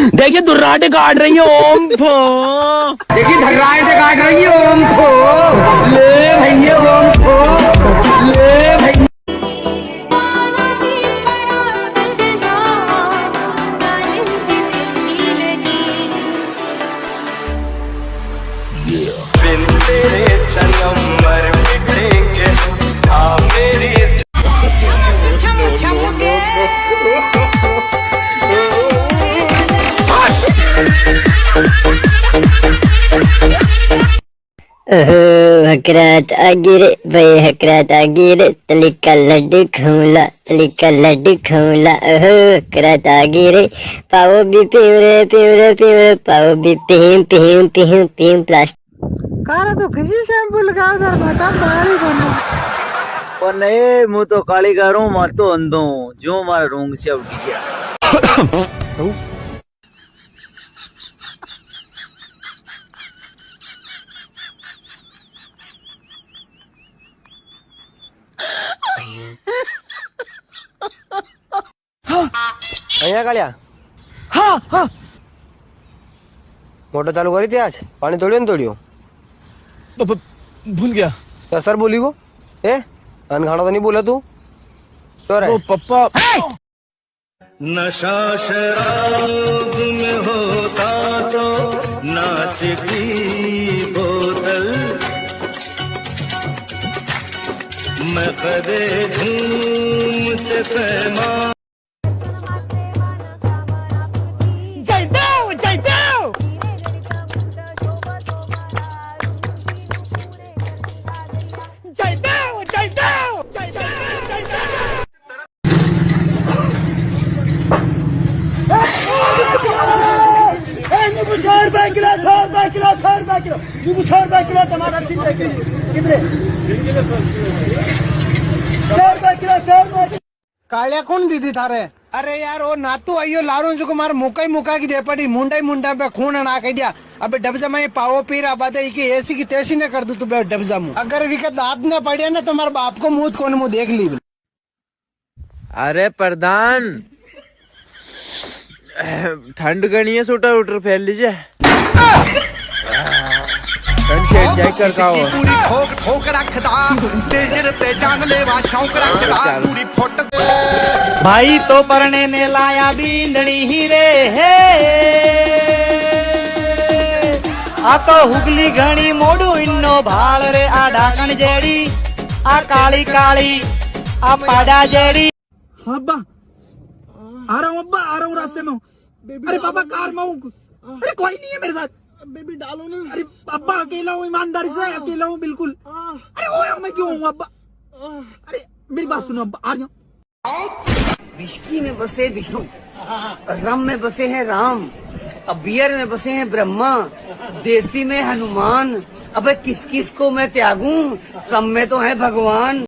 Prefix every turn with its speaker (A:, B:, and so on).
A: देखिए दुर्राटे काट रही है ओम फो। देखिए धर्राटे काट रही है ओम फो। ले भैया ओम फो, ले भैया।
B: बिन तेरे सनम मर मिटेंगे हाँ मेरी
C: हकरात आगिरे भाई हकरात आगिरे तली का लड्डू खौला तली का लड्डू खौला हकरात आगिरे पाओ भी पिवरे पिवरे पिवरे पाओ भी पीम पीम पीम पीम प्लास्टिक
D: कारा तो किसी शैम्पू लगा कर बता बाहरी करना
E: पर नहीं मुँह तो कालीगर हूँ मैं तो अंधो हूँ जो मारा रोंग से उठ गया।
F: અહીંયા કાળિયા
D: हाँ हाँ
F: મોટર ચાલુ કરી ત્યાં જ પાણી તોડ્યું ને તોડ્યું
D: भूल गया
F: તો સર બોલી ગો એ અનખાણો તો નહીં બોલે તું ચોરે
D: वो पप्पा
B: नशा शराब में होता तो नाच की बोतल मैं कदे झूमते पैमा
D: टमाटर कितने कालिया कौन दीदी थारे अरे यार वो नातू आइयो लारो जो मार मुका की दे पड़ी मुंडा पे खून ना कह दिया अबे डबजा में पाओ पीर आबादे की ऐसी की तैसी न कर दू तू डबजा मुंह अगर विकत दांत न पड़े ना तो मारे बाप को मुंह कौन मुंह देख ली।
E: अरे प्रधान ठंड गणी है स्वेटर उटर फैल लीजिए चेक कर का
G: पूरी ठोक ठोक रखदा डेंजर पे जानलेवा शौक रखदा पूरी फुट
A: भाई तो परने ने लाया बींदड़ी ही रे है आ तो हुगली घणी मोडू इन्नो भाल रे आ ढाकण जेड़ी आ काली काली आ पाड़ा जेड़ी।
D: अब्बा आ रहा हूँ रास्ते में। अरे पापा कार में हूँ। अरे कोई नहीं है मेरे साथ। बेबी डालो ना। अरे अब्बा अकेला हूँ ईमानदारी से अकेला हूँ बिल्कुल। अरे ओए मैं क्यों हूँ अब्बा। अरे मेरी बात सुनो अब्बा आ जाओ।
H: विस्की में बसे विष्णु, रम में बसे हैं राम, अब बियर में बसे हैं ब्रह्मा, देसी में हनुमान। अबे किस किस को मैं त्यागूं, सब में तो है भगवान।